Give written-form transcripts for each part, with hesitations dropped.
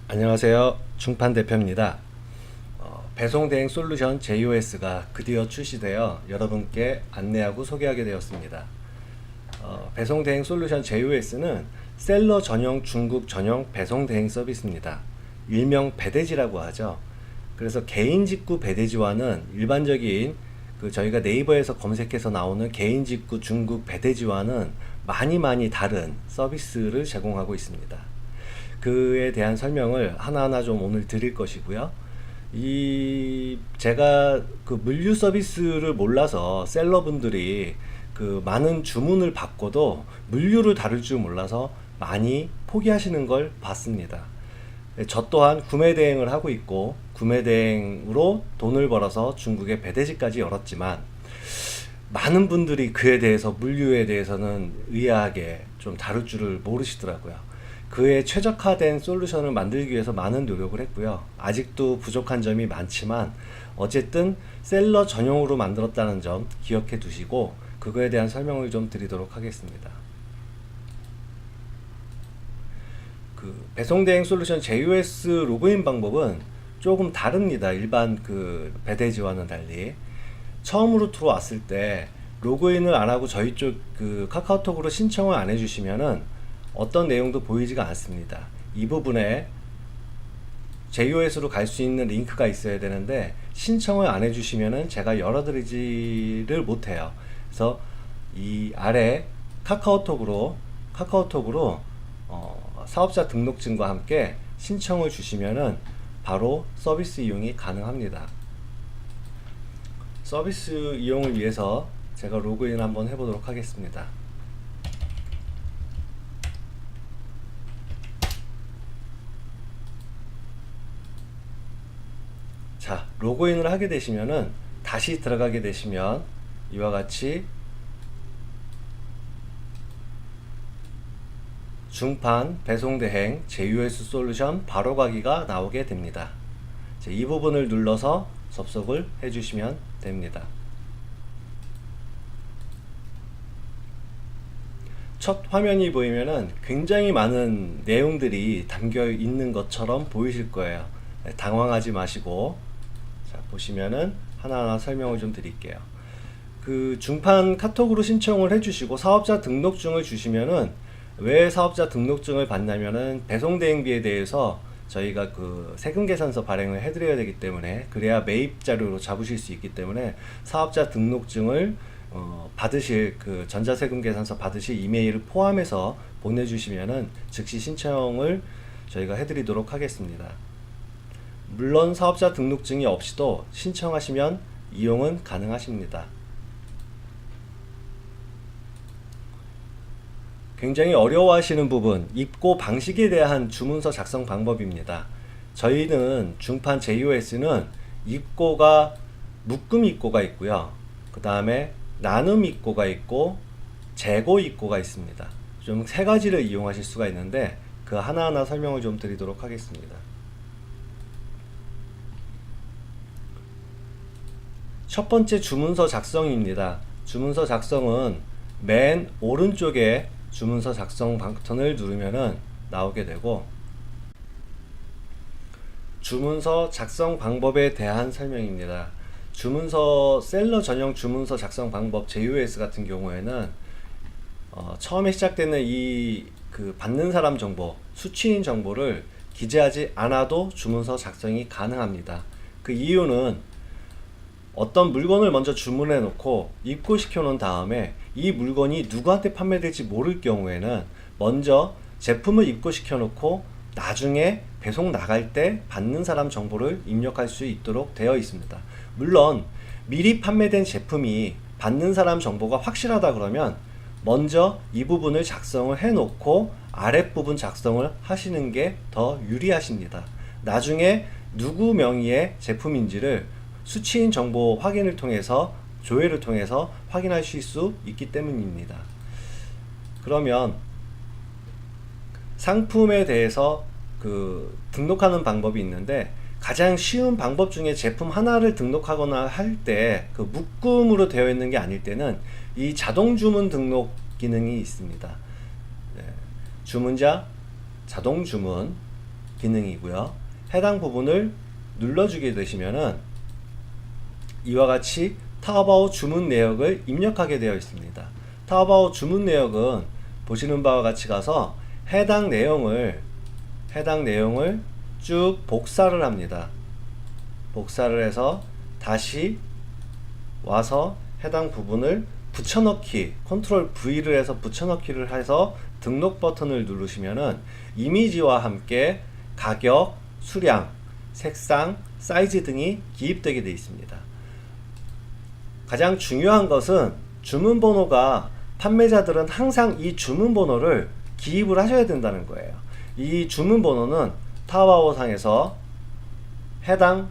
안녕하세요. 중판 대표입니다. 배송 대행 솔루션 JOS가 드디어 출시되어 여러분께 안내하고 소개하게 되었습니다. 배송 대행 솔루션 JOS는 셀러 전용 중국 전용 배송 대행 서비스입니다. 일명 배대지라고 하죠. 그래서 개인 직구 배대지와는 일반적인 저희가 네이버에서 검색해서 나오는 개인 직구 중국 배대지와는 많이 다른 서비스를 제공하고 있습니다. 그에 대한 설명을 하나하나 좀 오늘 드릴 것이고요. 제가 물류 서비스를 몰라서 셀러분들이 많은 주문을 받고도 물류를 다룰 줄 몰라서 많이 포기하시는 걸 봤습니다. 저 또한 구매 대행을 하고 있고 구매 대행으로 돈을 벌어서 중국에 배대지까지 열었지만 많은 분들이 그에 대해서 물류에 대해서는 의아하게 좀 다룰 줄을 모르시더라고요. 그에 최적화된 솔루션을 만들기 위해서 많은 노력을 했고요. 아직도 부족한 점이 많지만 어쨌든 셀러 전용으로 만들었다는 점 기억해 두시고 그거에 대한 설명을 좀 드리도록 하겠습니다. 배송대행 솔루션 JOS 로그인 방법은 조금 다릅니다. 일반 배대지와는 달리 처음으로 들어왔을 때 로그인을 안 하고 저희 쪽 카카오톡으로 신청을 안 해주시면은 어떤 내용도 보이지가 않습니다. 이 부분에 JOS로 갈 수 있는 링크가 있어야 되는데 신청을 안 해주시면은 제가 열어드리지를 못해요. 그래서 이 아래 카카오톡으로 사업자 등록증과 함께 신청을 주시면은 바로 서비스 이용이 가능합니다. 서비스 이용을 위해서 제가 로그인 한번 해보도록 하겠습니다. 자, 로그인을 하게 되시면은 다시 들어가게 되시면 이와 같이 중판 배송대행 JOS 솔루션 바로가기가 나오게 됩니다. 이 부분을 눌러서 접속을 해주시면 됩니다. 첫 화면이 보이면은 굉장히 많은 내용들이 담겨 있는 것처럼 보이실 거예요. 당황하지 마시고 자, 보시면은 하나하나 설명을 좀 드릴게요. 중판 카톡으로 신청을 해주시고 사업자 등록증을 주시면은 왜 사업자 등록증을 받냐면은 배송대행비에 대해서 저희가 세금계산서 발행을 해드려야 되기 때문에 그래야 매입 자료로 잡으실 수 있기 때문에 사업자 등록증을 받으실 전자세금계산서 받으실 이메일을 포함해서 보내주시면은 즉시 신청을 저희가 해드리도록 하겠습니다. 물론 사업자 등록증이 없이도 신청하시면 이용은 가능하십니다. 굉장히 어려워하시는 부분, 입고 방식에 대한 주문서 작성 방법입니다. 저희는 중판 JOS는 입고가 묶음 입고가 있고요. 그 다음에 나눔 입고가 있고 재고 입고가 있습니다. 좀 세 가지를 이용하실 수가 있는데 그 하나하나 설명을 좀 드리도록 하겠습니다. 첫 번째 주문서 작성입니다. 주문서 작성은 맨 오른쪽에 주문서 작성 버튼을 누르면은 나오게 되고 주문서 작성 방법에 대한 설명입니다. 셀러 전용 주문서 작성 방법 JOS 같은 경우에는 처음에 시작되는 받는 사람 정보, 수취인 정보를 기재하지 않아도 주문서 작성이 가능합니다. 그 이유는 어떤 물건을 먼저 주문해 놓고 입고시켜 놓은 다음에 이 물건이 누구한테 판매될지 모를 경우에는 먼저 제품을 입고시켜 놓고 나중에 배송 나갈 때 받는 사람 정보를 입력할 수 있도록 되어 있습니다. 물론 미리 판매된 제품이 받는 사람 정보가 확실하다 그러면 먼저 이 부분을 작성을 해 놓고 아랫부분 작성을 하시는 게 더 유리하십니다. 나중에 누구 명의의 제품인지를 수취인 정보 확인을 통해서 조회를 통해서 확인하실 수 있기 때문입니다. 그러면 상품에 대해서 등록하는 방법이 있는데 가장 쉬운 방법 중에 제품 하나를 등록하거나 할 때 묶음으로 되어 있는 게 아닐 때는 이 자동 주문 등록 기능이 있습니다. 주문자 자동 주문 기능이고요. 해당 부분을 눌러주게 되시면은 이와 같이 타오바오 주문 내역을 입력하게 되어 있습니다. 타오바오 주문 내역은 보시는 바와 같이 가서 해당 내용을 쭉 복사를 합니다. 복사를 해서 다시 와서 해당 부분을 붙여넣기, 컨트롤 V를 해서 붙여넣기를 해서 등록 버튼을 누르시면은 이미지와 함께 가격, 수량, 색상, 사이즈 등이 기입되게 되어 있습니다. 가장 중요한 것은 주문번호가, 판매자들은 항상 이 주문번호를 기입을 하셔야 된다는 거예요. 이 주문번호는 타오바오 상에서 해당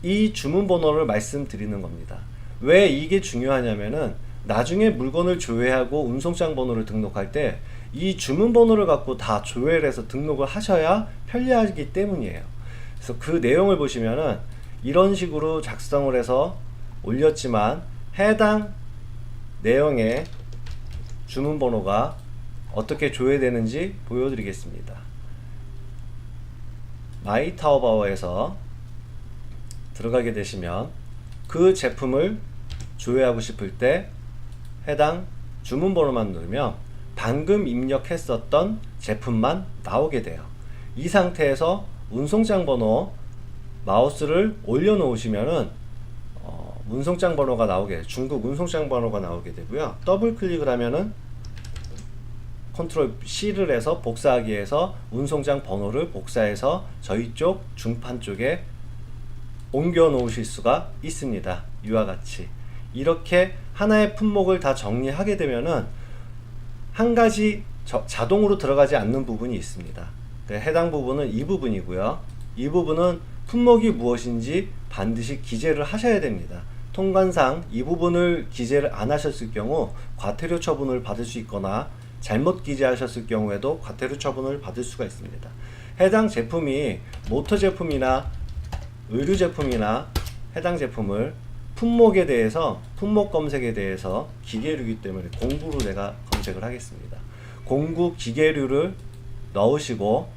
이 주문번호를 말씀드리는 겁니다. 왜 이게 중요하냐면은 나중에 물건을 조회하고 운송장 번호를 등록할 때 이 주문번호를 갖고 다 조회를 해서 등록을 하셔야 편리하기 때문이에요. 그래서 그 내용을 보시면은 이런 식으로 작성을 해서 올렸지만 해당 내용의 주문번호가 어떻게 조회되는지 보여드리겠습니다. 마이 타오바오에서 들어가게 되시면 그 제품을 조회하고 싶을 때 해당 주문번호만 누르면 방금 입력했었던 제품만 나오게 돼요. 이 상태에서 운송장 번호 마우스를 올려놓으시면은 운송장 번호가 나오게 돼요. 중국 운송장 번호가 나오게 되고요. 더블 클릭을 하면은 컨트롤 C를 해서 복사하기 위해서 운송장 번호를 복사해서 저희 쪽 중판 쪽에 옮겨 놓으실 수가 있습니다. 이와 같이 이렇게 하나의 품목을 다 정리하게 되면은 한 가지 자동으로 들어가지 않는 부분이 있습니다. 해당 부분은 이 부분이고요. 이 부분은 품목이 무엇인지 반드시 기재를 하셔야 됩니다. 통관상 이 부분을 기재를 안 하셨을 경우 과태료 처분을 받을 수 있거나 잘못 기재하셨을 경우에도 과태료 처분을 받을 수가 있습니다. 해당 제품이 모터 제품이나 의류 제품이나 해당 제품을 품목에 대해서, 품목 검색에 대해서 기계류이기 때문에 공구로 내가 검색을 하겠습니다. 공구 기계류를 넣으시고,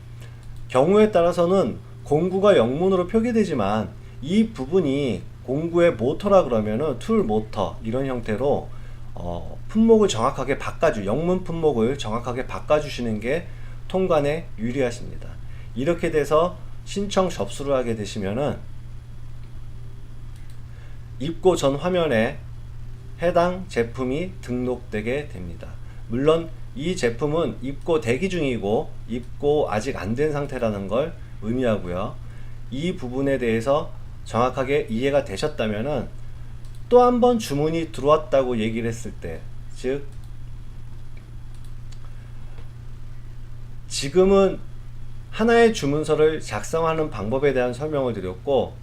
경우에 따라서는 공구가 영문으로 표기되지만 이 부분이 공구의 모터라 그러면은 툴 모터 이런 형태로 품목을 정확하게 영문 품목을 정확하게 바꿔주시는 게 통관에 유리하십니다. 이렇게 돼서 신청 접수를 하게 되시면은 입고 전 화면에 해당 제품이 등록되게 됩니다. 물론 이 제품은 입고 대기 중이고 입고 아직 안 된 상태라는 걸 의미하고요. 이 부분에 대해서 정확하게 이해가 되셨다면은 또 한 번 주문이 들어왔다고 얘기를 했을 때, 즉 지금은 하나의 주문서를 작성하는 방법에 대한 설명을 드렸고,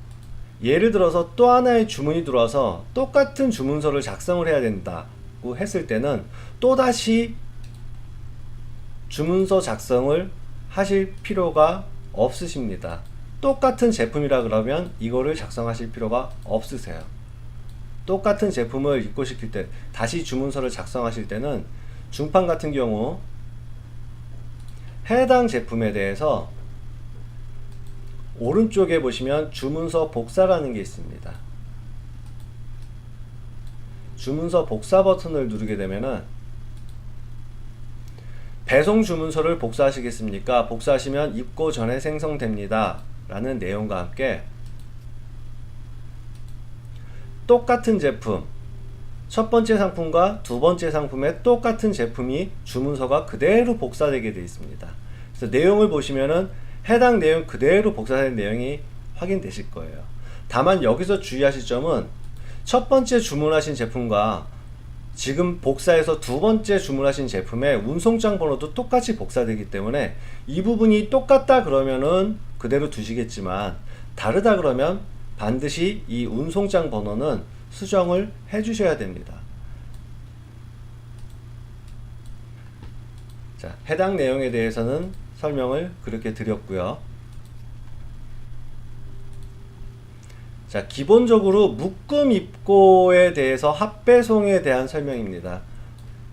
예를 들어서 또 하나의 주문이 들어와서 똑같은 주문서를 작성을 해야 된다고 했을 때는 또다시 주문서 작성을 하실 필요가 없으십니다. 똑같은 제품이라 그러면 이거를 작성하실 필요가 없으세요. 똑같은 제품을 입고시킬 때, 다시 주문서를 작성하실 때는 중판 같은 경우 해당 제품에 대해서 오른쪽에 보시면 주문서 복사라는 게 있습니다. 주문서 복사 버튼을 누르게 되면은 배송 주문서를 복사하시겠습니까? 복사하시면 입고 전에 생성됩니다 라는 내용과 함께 똑같은 제품, 첫 번째 상품과 두 번째 상품의 똑같은 제품이 주문서가 그대로 복사되게 되어 있습니다. 그래서 내용을 보시면은 해당 내용 그대로 복사된 내용이 확인되실 거예요. 다만 여기서 주의하실 점은 첫 번째 주문하신 제품과 지금 복사해서 두 번째 주문하신 제품의 운송장 번호도 똑같이 복사되기 때문에 이 부분이 똑같다 그러면은 그대로 두시겠지만 다르다 그러면 반드시 이 운송장 번호는 수정을 해 주셔야 됩니다. 자, 해당 내용에 대해서는 설명을 그렇게 드렸고요. 자, 기본적으로 묶음 입고에 대해서 합배송에 대한 설명입니다.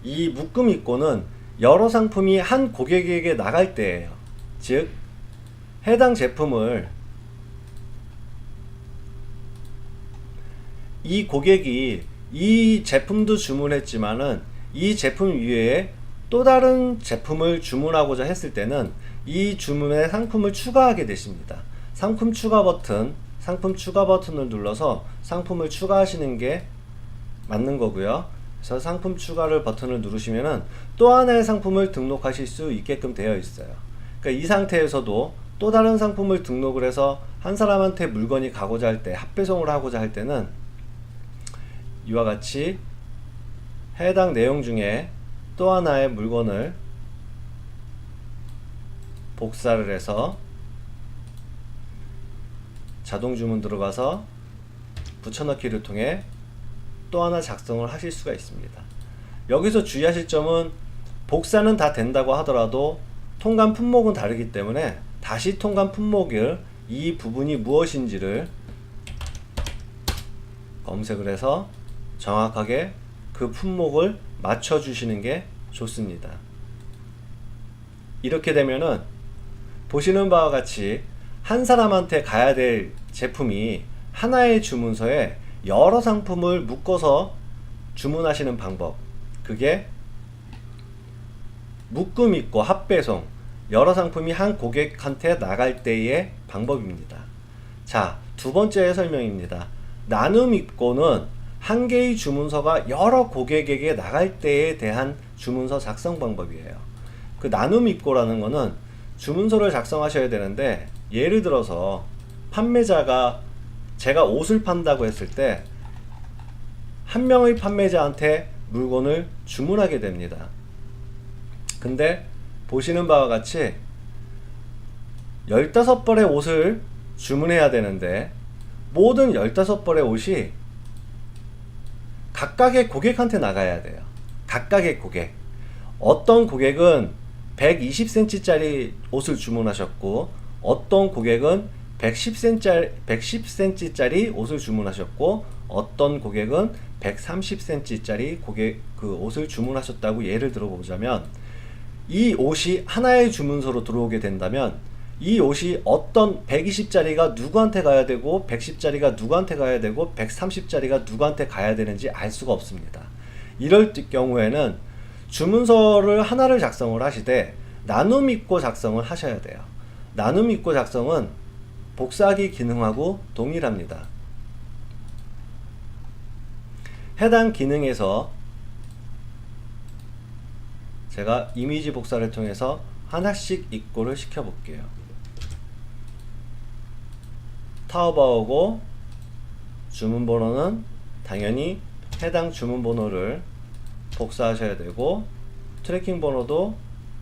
이 묶음 입고는 여러 상품이 한 고객에게 나갈 때예요. 즉 해당 제품을 이 고객이 이 제품도 주문했지만은 이 제품 위에 또 다른 제품을 주문하고자 했을 때는 이 주문에 상품을 추가하게 되십니다. 상품 추가 버튼을 눌러서 상품을 추가하시는 게 맞는 거고요. 그래서 상품 추가를 버튼을 누르시면은 또 하나의 상품을 등록하실 수 있게끔 되어 있어요. 그러니까 이 상태에서도 또 다른 상품을 등록을 해서 한 사람한테 물건이 가고자 할 때, 합배송을 하고자 할 때는 이와 같이 해당 내용 중에 또 하나의 물건을 복사를 해서 자동 주문 들어가서 붙여넣기를 통해 또 하나 작성을 하실 수가 있습니다. 여기서 주의하실 점은 복사는 다 된다고 하더라도 통관 품목은 다르기 때문에 다시 통관 품목을 이 부분이 무엇인지를 검색을 해서 정확하게 그 품목을 맞춰 주시는 게 좋습니다. 이렇게 되면은 보시는 바와 같이 한 사람한테 가야 될 제품이 하나의 주문서에 여러 상품을 묶어서 주문하시는 방법, 그게 묶음 있고 합배송, 여러 상품이 한 고객한테 나갈 때의 방법입니다. 자, 두 번째 설명입니다. 나눔 입고는 한 개의 주문서가 여러 고객에게 나갈 때에 대한 주문서 작성 방법이에요. 그 나눔 입고라는 거는 주문서를 작성하셔야 되는데, 예를 들어서 판매자가 제가 옷을 판다고 했을 때 한 명의 판매자한테 물건을 주문하게 됩니다. 근데 보시는 바와 같이 15벌의 옷을 주문해야 되는데 모든 15벌의 옷이 각각의 고객한테 나가야 돼요. 각각의 고객. 어떤 고객은 120cm짜리 옷을 주문하셨고, 어떤 고객은 110cm짜리 옷을 주문하셨고, 어떤 고객은 130cm짜리 그 옷을 주문하셨다고 예를 들어보자면, 이 옷이 하나의 주문서로 들어오게 된다면 이 옷이 어떤 120짜리가 누구한테 가야 되고 110짜리가 누구한테 가야 되고 130짜리가 누구한테 가야 되는지 알 수가 없습니다. 이럴 경우에는 주문서를 하나를 작성을 하시되 나눔 입고 작성을 하셔야 돼요. 나눔 입고 작성은 복사하기 기능하고 동일합니다. 해당 기능에서 제가 이미지 복사를 통해서 하나씩 입고를 시켜 볼게요. 타오바오고 주문 번호는 당연히 해당 주문 번호를 복사하셔야 되고, 트래킹 번호도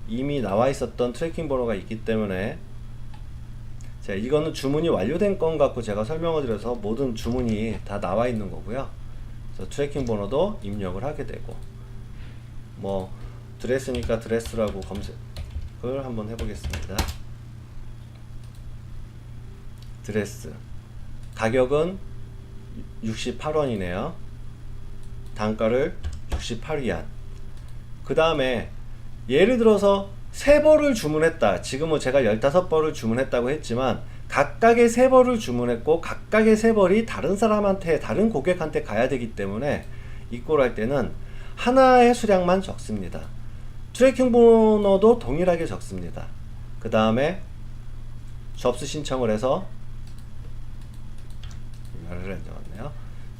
이미 나와 있었던 트래킹 번호가 있기 때문에, 자, 이거는 주문이 완료된 건 갖고 제가 설명을 드려서 모든 주문이 다 나와 있는 거고요. 그래서 트래킹 번호도 입력을 하게 되고, 뭐 드레스니까 드레스라고 검색을 한번 해보겠습니다. 드레스 가격은 68원이네요. 단가를 68위안. 그 다음에 예를 들어서 3벌을 주문했다. 지금은 제가 15벌을 주문했다고 했지만 각각의 3벌을 주문했고 각각의 3벌이 다른 사람한테, 다른 고객한테 가야 되기 때문에 입고를 할 때는 하나의 수량만 적습니다. 트래킹 번호도 동일하게 적습니다. 그 다음에 접수 신청을 해서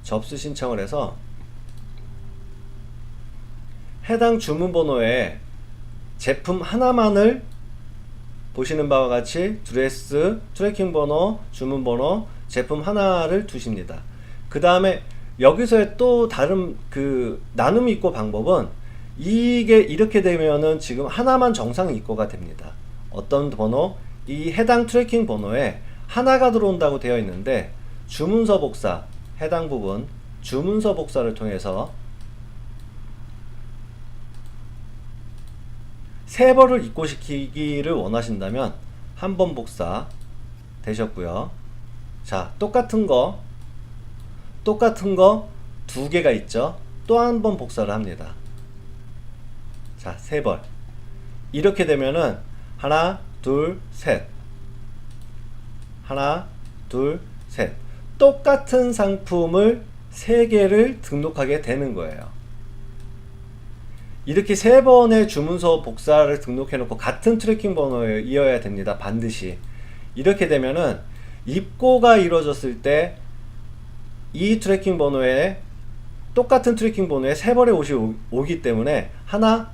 접수 신청을 해서 해당 주문 번호에 제품 하나만을 보시는 바와 같이 드레스, 트래킹 번호, 주문 번호, 제품 하나를 두십니다. 그 다음에 여기서의 또 다른 그 나눔 입고 방법은, 이게 이렇게 되면은 지금 하나만 정상 입고가 됩니다. 어떤 번호? 이 해당 트래킹 번호에 하나가 들어온다고 되어 있는데, 주문서 복사, 해당 부분 주문서 복사를 통해서 3번을 입고시키기를 원하신다면 한 번 복사 되셨고요. 자, 똑같은 거 2개가 있죠. 또 한 번 복사를 합니다. 자, 3번. 이렇게 되면은 하나, 둘, 셋. 하나, 둘, 셋. 똑같은 상품을 3개를 등록하게 되는 거예요. 이렇게 3번의 주문서 복사를 등록해 놓고 같은 트래킹 번호이어야 됩니다. 반드시. 이렇게 되면은 입고가 이루어졌을 때 이 트래킹 번호에 똑같은 트래킹 번호에 3번의 옷이 오기 때문에 하나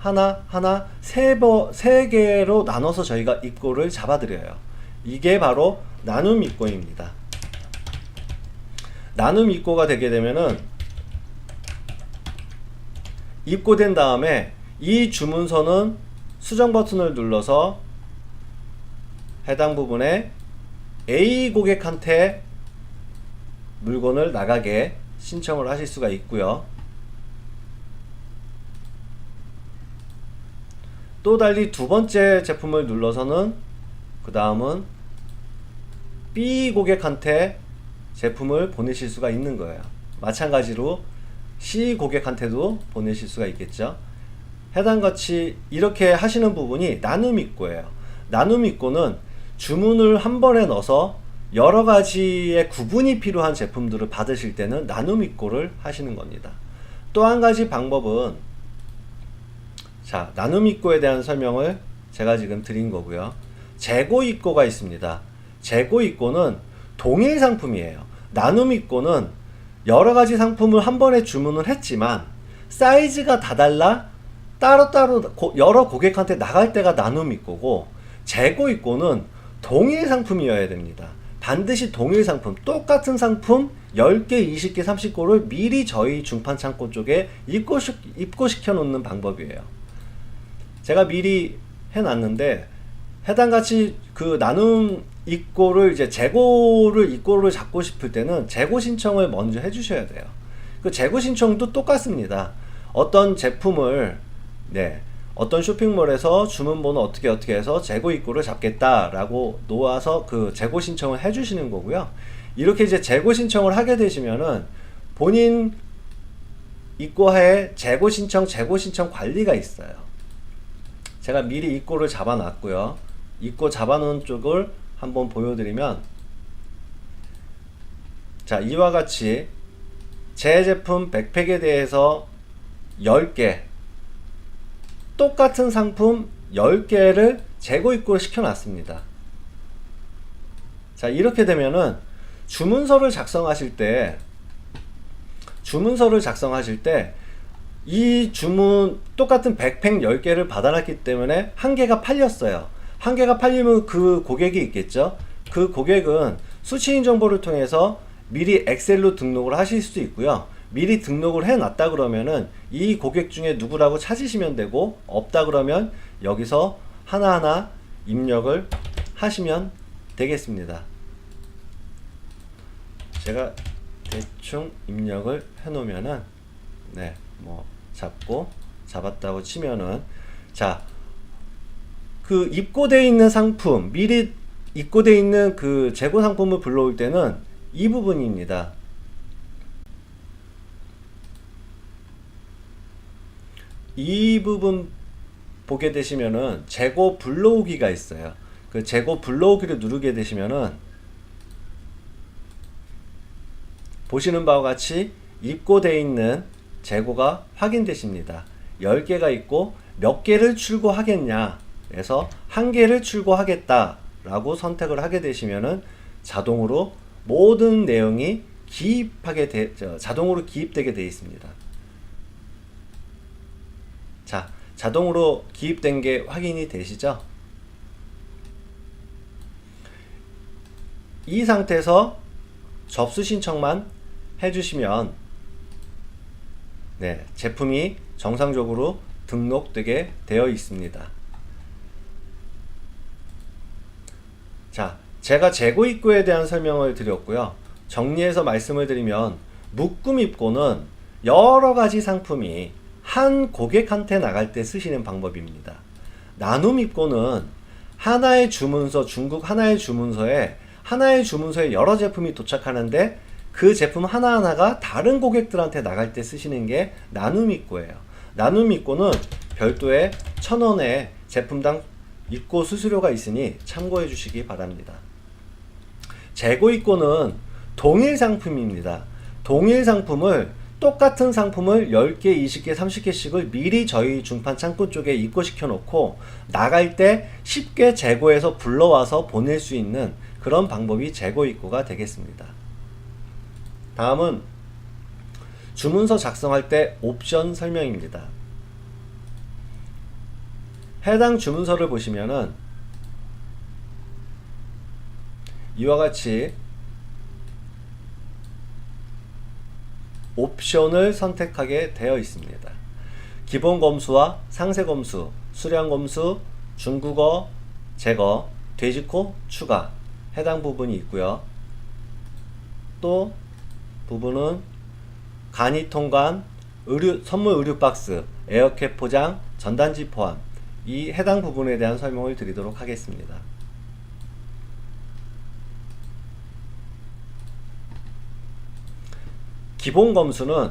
3개로 나눠서 저희가 입고를 잡아드려요. 이게 바로 나눔 입고입니다. 나눔 입고가 되게 되면은 입고된 다음에 이 주문서는 수정 버튼을 눌러서 해당 부분에 A 고객한테 물건을 나가게 신청을 하실 수가 있고요. 또 달리 두 번째 제품을 눌러서는 그 다음은 B 고객한테 제품을 보내실 수가 있는 거예요. 마찬가지로 C 고객한테도 보내실 수가 있겠죠. 해당같이 이렇게 하시는 부분이 나눔 입고예요. 나눔 입고는 주문을 한 번에 넣어서 여러 가지의 구분이 필요한 제품들을 받으실 때는 나눔 입고를 하시는 겁니다. 또 한 가지 방법은, 자, 나눔 입고에 대한 설명을 제가 지금 드린 거고요. 재고 입고가 있습니다. 재고 입고는 동일 상품이에요. 나눔 입고는 여러 가지 상품을 한 번에 주문을 했지만 사이즈가 다 달라 따로따로 여러 고객한테 나갈 때가 나눔 입고고, 재고 입고는 동일 상품이어야 됩니다. 반드시 동일 상품, 똑같은 상품 10개, 20개, 30개를 미리 저희 중판 창고 쪽에 입고시켜 놓는 방법이에요. 제가 미리 해놨는데, 해당같이 그 나눔 입고를 이제 입고를 잡고 싶을 때는 재고 신청을 먼저 해주셔야 돼요. 그 재고 신청도 똑같습니다. 어떤 제품을, 어떤 쇼핑몰에서 주문번호 어떻게 해서 재고 입고를 잡겠다라고 놓아서 그 재고 신청을 해주시는 거고요. 이렇게 이제 재고 신청을 하게 되시면은 본인 입고하에 재고 신청 관리가 있어요. 제가 미리 입고를 잡아 놨고요. 입고 잡아 놓은 쪽을 한번 보여드리면, 자, 이와 같이 제 제품 백팩에 대해서 10개, 똑같은 상품 10개를 재고 입고를 시켜놨습니다. 자, 이렇게 되면은 주문서를 작성하실 때 이 주문 똑같은 백팩 10개를 받아놨기 때문에 한 개가 팔렸어요. 한 개가 팔리면 그 고객이 있겠죠. 그 고객은 수취인 정보를 통해서 미리 엑셀로 등록을 하실 수 있고요. 미리 등록을 해놨다 그러면은 이 고객 중에 누구라고 찾으시면 되고, 없다 그러면 여기서 하나하나 입력을 하시면 되겠습니다. 제가 대충 입력을 해 놓으면은, 잡았다고 치면은, 자, 그 입고되어 있는 상품, 미리 입고되어 있는 그 재고 상품을 불러올 때는 이 부분입니다. 이 부분 보게 되시면은 재고 불러오기가 있어요. 그 재고 불러오기를 누르게 되시면은 보시는 바와 같이 입고되어 있는 재고가 확인되십니다. 10개가 있고 몇 개를 출고하겠냐 해서 1개를 출고하겠다 라고 선택을 하게 되시면은 자동으로 모든 내용이 자동으로 기입되게 되어 있습니다. 자, 자동으로 기입된 게 확인이 되시죠? 이 상태에서 접수 신청만 해주시면 제품이 정상적으로 등록되게 되어 있습니다. 자, 제가 재고 입고에 대한 설명을 드렸고요. 정리해서 말씀을 드리면, 묶음 입고는 여러 가지 상품이 한 고객한테 나갈 때 쓰시는 방법입니다. 나눔 입고는 하나의 주문서, 중국 하나의 주문서에 여러 제품이 도착하는데 그 제품 하나하나가 다른 고객들한테 나갈 때 쓰시는 게 나눔 입고예요. 나눔 입고는 별도의 1,000원의 제품당 입고 수수료가 있으니 참고해 주시기 바랍니다. 재고입고는 동일 상품입니다. 동일 상품을 똑같은 상품을 10개, 20개, 30개씩을 미리 저희 중판 창고 쪽에 입고시켜 놓고 나갈 때 쉽게 재고해서 불러와서 보낼 수 있는 그런 방법이 재고입고가 되겠습니다. 다음은 주문서 작성할 때 옵션 설명입니다. 해당 주문서를 보시면은 이와 같이 옵션을 선택하게 되어 있습니다. 기본 검수와 상세 검수, 수량 검수, 중국어 제거, 돼지코 추가 해당 부분이 있고요. 또 부분은 간이 통관, 선물 의류 박스, 에어캡 포장, 전단지 포함 이 해당 부분에 대한 설명을 드리도록 하겠습니다. 기본 검수는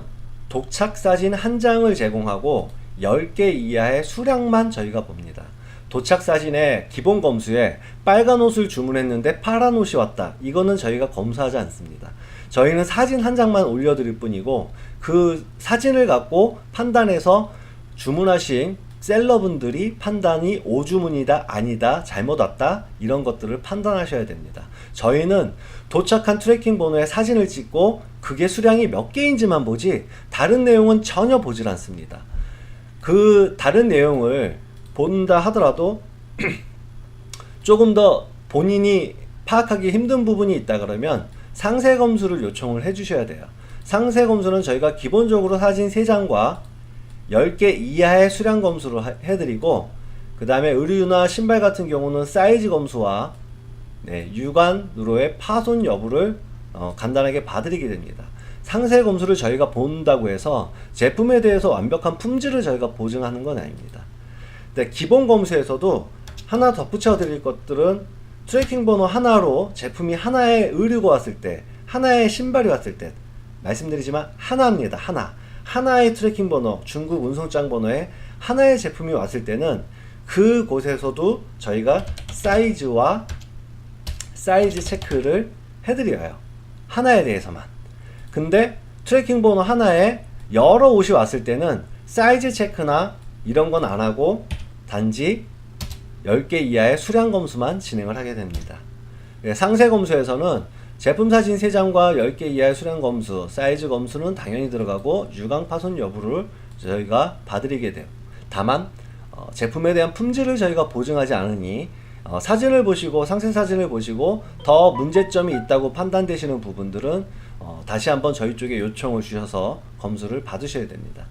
도착 사진 한 장을 제공하고 10개 이하의 수량만 저희가 봅니다. 도착 사진에 기본 검수에 빨간 옷을 주문했는데 파란 옷이 왔다. 이거는 저희가 검수하지 않습니다. 저희는 사진 한 장만 올려드릴 뿐이고 그 사진을 갖고 판단해서 주문하신 셀러분들이 판단이 오주문이다 아니다 잘못 왔다 이런 것들을 판단하셔야 됩니다. 저희는 도착한 트래킹 번호에 사진을 찍고 그게 수량이 몇 개인지만 보지 다른 내용은 전혀 보질 않습니다. 그 다른 내용을 본다 하더라도 조금 더 본인이 파악하기 힘든 부분이 있다 그러면 상세 검수를 요청을 해 주셔야 돼요. 상세 검수는 저희가 기본적으로 사진 3장과 10개 이하의 수량 검수를 해드리고 그 다음에 의류나 신발 같은 경우는 사이즈 검수와 유관으로의 파손 여부를 간단하게 봐드리게 됩니다. 상세 검수를 저희가 본다고 해서 제품에 대해서 완벽한 품질을 저희가 보증하는 건 아닙니다. 근데 기본 검수에서도 하나 덧붙여 드릴 것들은 트래킹 번호 하나로 제품이 하나의 의류가 왔을 때 하나의 신발이 왔을 때 말씀드리지만 하나입니다. 하나의 트래킹 번호 중국 운송장 번호에 하나의 제품이 왔을 때는 그곳에서도 저희가 사이즈와 사이즈 체크를 해드려요. 하나에 대해서만. 근데 트래킹 번호 하나에 여러 옷이 왔을 때는 사이즈 체크나 이런 건 안 하고 단지 10개 이하의 수량 검수만 진행을 하게 됩니다. 상세 검수에서는 제품 사진 3장과 10개 이하의 수량 검수, 사이즈 검수는 당연히 들어가고 유광 파손 여부를 저희가 봐드리게 돼요. 다만 제품에 대한 품질을 저희가 보증하지 않으니 사진을 보시고 상세 사진을 보시고 더 문제점이 있다고 판단되시는 부분들은 다시 한번 저희 쪽에 요청을 주셔서 검수를 받으셔야 됩니다.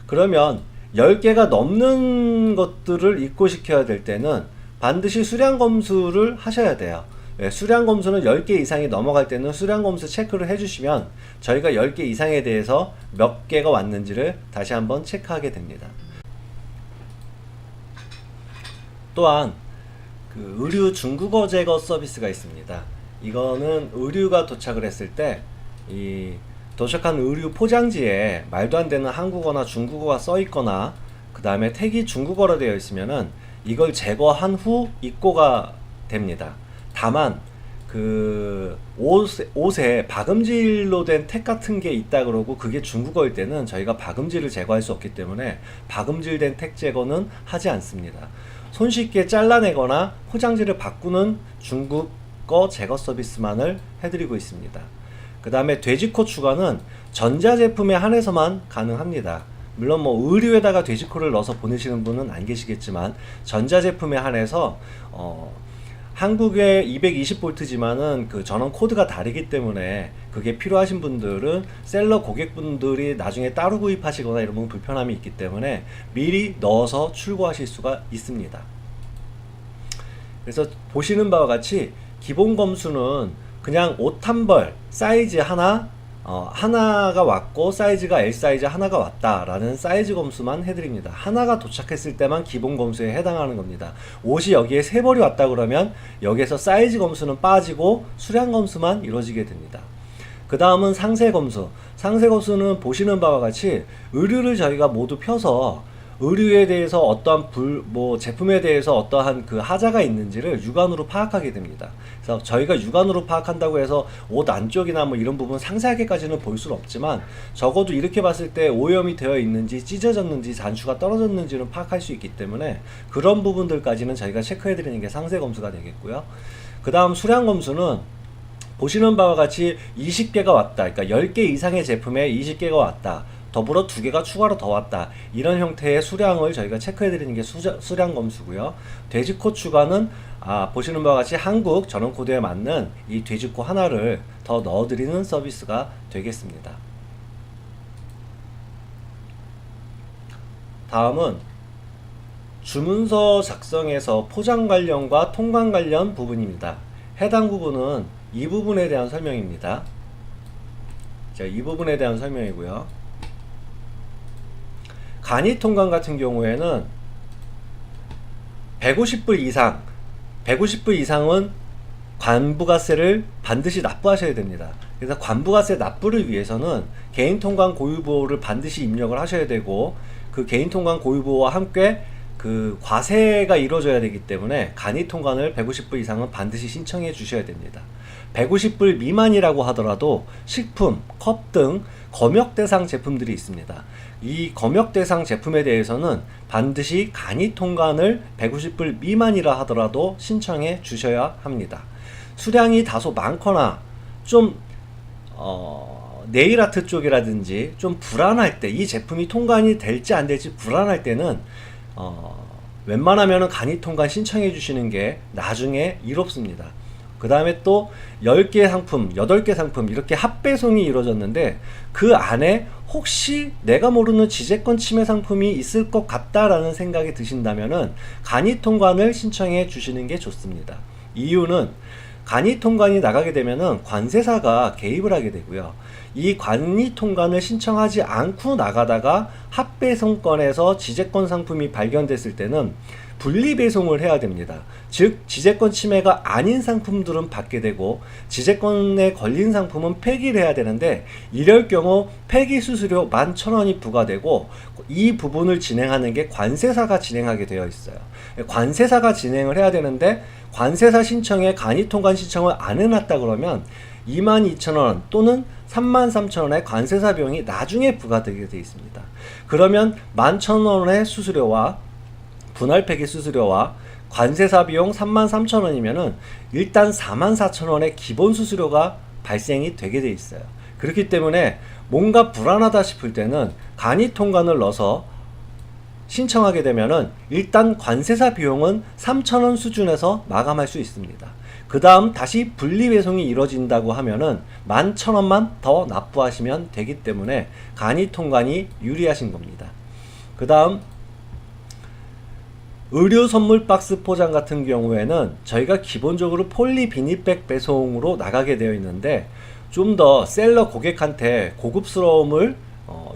그러면 10개가 넘는 것들을 입고시켜야 될 때는 반드시 수량 검수를 하셔야 돼요. 수량 검수는 10개 이상이 넘어갈 때는 수량 검수 체크를 해주시면 저희가 10개 이상에 대해서 몇 개가 왔는지를 다시 한번 체크하게 됩니다. 또한 그 의류 중국어 제거 서비스가 있습니다. 이거는 의류가 도착을 했을 때 이 도착한 의류 포장지에 말도 안 되는 한국어나 중국어가 써 있거나 그 다음에 택이 중국어로 되어 있으면은 이걸 제거한 후 입고가 됩니다. 다만 그 옷에 박음질로 된 택 같은 게 있다 그러고 그게 중국어일 때는 저희가 박음질을 제거할 수 없기 때문에 박음질된 택 제거는 하지 않습니다. 손쉽게 잘라내거나 포장지를 바꾸는 중국어 제거 서비스만을 해드리고 있습니다. 그 다음에 돼지코 추가는 전자제품에 한해서만 가능합니다. 물론 뭐 의류에다가 돼지코를 넣어서 보내시는 분은 안 계시겠지만 전자제품에 한해서 한국의 220V지만은 그 전원 코드가 다르기 때문에 그게 필요하신 분들은 셀러 고객분들이 나중에 따로 구입하시거나 이러면 불편함이 있기 때문에 미리 넣어서 출고하실 수가 있습니다. 그래서 보시는 바와 같이 기본 검수는 그냥 옷 한 벌 사이즈 하나 하나가 왔고 사이즈가 L 사이즈 하나가 왔다라는 사이즈 검수만 해드립니다. 하나가 도착했을 때만 기본 검수에 해당하는 겁니다. 옷이 여기에 3벌이 왔다 그러면 여기에서 사이즈 검수는 빠지고 수량 검수만 이루어지게 됩니다. 그 다음은 상세 검수. 상세 검수는 보시는 바와 같이 의류를 저희가 모두 펴서 의류에 대해서 어떠한 제품에 대해서 어떠한 그 하자가 있는지를 육안으로 파악하게 됩니다. 그래서 저희가 육안으로 파악한다고 해서 옷 안쪽이나 뭐 이런 부분 상세하게까지는 볼 수는 없지만 적어도 이렇게 봤을 때 오염이 되어 있는지 찢어졌는지 단추가 떨어졌는지는 파악할 수 있기 때문에 그런 부분들까지는 저희가 체크해 드리는 게 상세 검수가 되겠고요. 그 다음 수량 검수는 보시는 바와 같이 20개가 왔다. 그러니까 10개 이상의 제품에 20개가 왔다. 더불어 2개가 추가로 더 왔다. 이런 형태의 수량을 저희가 체크해 드리는 게 수량 검수고요. 돼지코 추가는 보시는 바와 같이 한국 전원 코드에 맞는 이 돼지코 하나를 더 넣어 드리는 서비스가 되겠습니다. 다음은 주문서 작성에서 포장 관련과 통관 관련 부분입니다. 해당 부분은 이 부분에 대한 설명입니다. 자, 이 부분에 대한 설명이고요. 간이 통관 같은 경우에는 150불 이상, 150불 이상은 관부가세를 반드시 납부하셔야 됩니다. 그래서 관부가세 납부를 위해서는 개인통관 고유보호를 반드시 입력을 하셔야 되고, 그 개인통관 고유보호와 함께 그 과세가 이루어져야 되기 때문에 간이통관을 150불 이상은 반드시 신청해 주셔야 됩니다. 150불 미만이라고 하더라도 식품, 컵 등 검역 대상 제품들이 있습니다. 이 검역 대상 제품에 대해서는 반드시 간이통관을 150불 미만이라 하더라도 신청해 주셔야 합니다. 수량이 다소 많거나 좀 네일아트 쪽이라든지 좀 불안할 때, 이 제품이 통관이 될지 안 될지 불안할 때는 웬만하면 간이통관 신청해 주시는 게 나중에 이롭습니다. 그 다음에 또 10개 상품, 8개 상품 이렇게 합배송이 이루어졌는데 그 안에 혹시 내가 모르는 지재권 침해 상품이 있을 것 같다라는 생각이 드신다면은 간이통관을 신청해 주시는 게 좋습니다. 이유는 간이통관이 나가게 되면은 관세사가 개입을 하게 되고요. 이 관이통관을 신청하지 않고 나가다가 합배송권에서 지재권 상품이 발견됐을 때는 분리배송을 해야 됩니다. 즉 지재권 침해가 아닌 상품들은 받게 되고 지재권에 걸린 상품은 폐기를 해야 되는데, 이럴 경우 폐기 수수료 11,000원이 부과되고 이 부분을 진행하는 게 관세사가 진행하게 되어 있어요. 관세사가 진행을 해야 되는데 관세사 신청에 간이통관 신청을 안 해놨다 그러면 22,000원 또는 33,000원의 관세사 비용이 나중에 부과되게 되어 있습니다. 그러면 11,000원의 수수료와 분할 폐기 수수료와 관세사 비용 33,000원이면은 일단 44,000원의 기본 수수료가 발생이 되게 돼 있어요. 그렇기 때문에 뭔가 불안하다 싶을 때는 간이통관을 넣어서 신청하게 되면은 일단 관세사 비용은 3,000원 수준에서 마감할 수 있습니다. 그 다음 다시 분리배송이 이루어진다고 하면은 11,000원만 더 납부하시면 되기 때문에 간이통관이 유리하신 겁니다. 그 다음 의류 선물 박스 포장 같은 경우에는 저희가 기본적으로 폴리 비닐백 배송으로 나가게 되어 있는데, 좀 더 셀러 고객한테 고급스러움을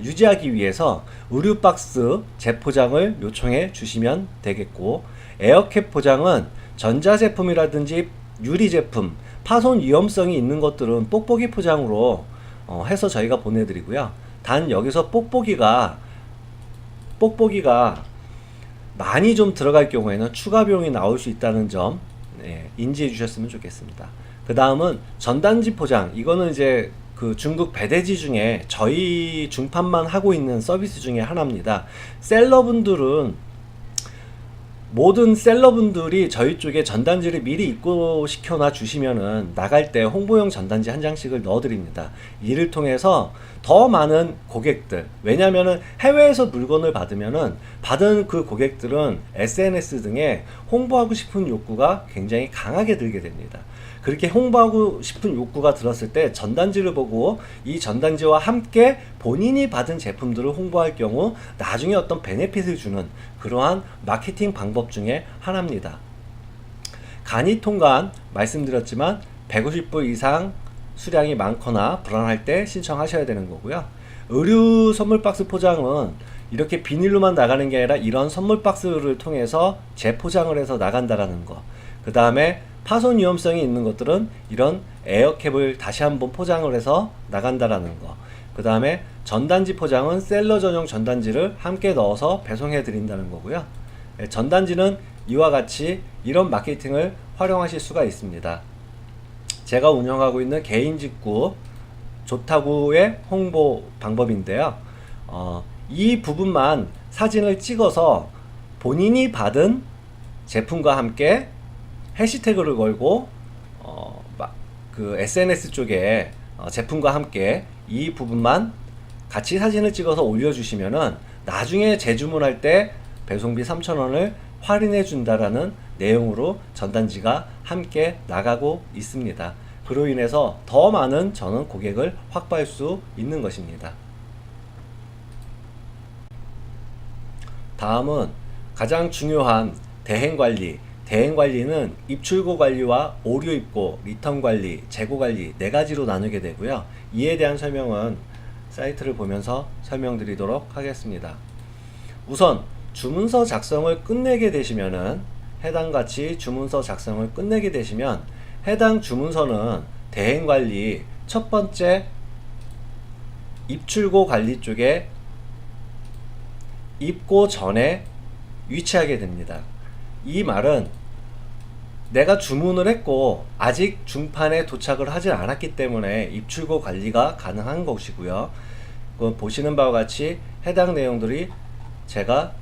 유지하기 위해서 의류 박스 재포장을 요청해 주시면 되겠고, 에어캡 포장은 전자제품이라든지 유리제품, 파손 위험성이 있는 것들은 뽁뽁이 포장으로 해서 저희가 보내드리고요. 단 여기서 뽁뽁이가 많이 좀 들어갈 경우에는 추가 비용이 나올 수 있다는 점 인지해 주셨으면 좋겠습니다. 그 다음은 전단지 포장. 이거는 이제 그 중국 배대지 중에 저희 중판만 하고 있는 서비스 중에 하나입니다. 모든 셀러분들이 저희 쪽에 전단지를 미리 입고 시켜놔 주시면은 나갈 때 홍보용 전단지 한 장씩을 넣어 드립니다. 이를 통해서 더 많은 고객들, 왜냐면은 해외에서 물건을 받으면은 받은 그 고객들은 SNS 등에 홍보하고 싶은 욕구가 굉장히 강하게 들게 됩니다. 그렇게 홍보하고 싶은 욕구가 들었을 때 전단지를 보고 이 전단지와 함께 본인이 받은 제품들을 홍보할 경우 나중에 어떤 베네핏을 주는 그러한 마케팅 방법 중에 하나입니다. 간이통관 말씀드렸지만 150불 이상 수량이 많거나 불안할 때 신청하셔야 되는 거고요. 의류 선물 박스 포장은 이렇게 비닐로만 나가는 게 아니라 이런 선물 박스를 통해서 재포장을 해서 나간다라는 거. 그 다음에 파손 위험성이 있는 것들은 이런 에어캡을 다시 한번 포장을 해서 나간다라는 거. 그 다음에 전단지 포장은 셀러 전용 전단지를 함께 넣어서 배송해 드린다는 거고요. 전단지는 이와 같이 이런 마케팅을 활용하실 수가 있습니다. 제가 운영하고 있는 개인 직구 조타구의 홍보 방법인데요. 이 부분만 사진을 찍어서 본인이 받은 제품과 함께 해시태그를 걸고 그 SNS 쪽에 제품과 함께 이 부분만 같이 사진을 찍어서 올려주시면은 나중에 재주문할 때 배송비 3,000원을 할인해 준다라는 내용으로 전단지가 함께 나가고 있습니다. 그로 인해서 더 많은 저는 고객을 확보할 수 있는 것입니다. 다음은 가장 중요한 대행관리. 대행관리는 입출고 관리와 오류 입고, 리턴 관리, 재고 관리 4가지로 나누게 되고요. 이에 대한 설명은 사이트를 보면서 설명드리도록 하겠습니다. 우선 주문서 작성을 끝내게 되시면은 해당같이 주문서 작성을 끝내게 되시면 해당 주문서는 대행관리 첫 번째 입출고 관리 쪽에 입고 전에 위치하게 됩니다. 이 말은 내가 주문을 했고 아직 중판에 도착을 하지 않았기 때문에 입출고 관리가 가능한 것이고요. 보시는 바와 같이 해당 내용들이 제가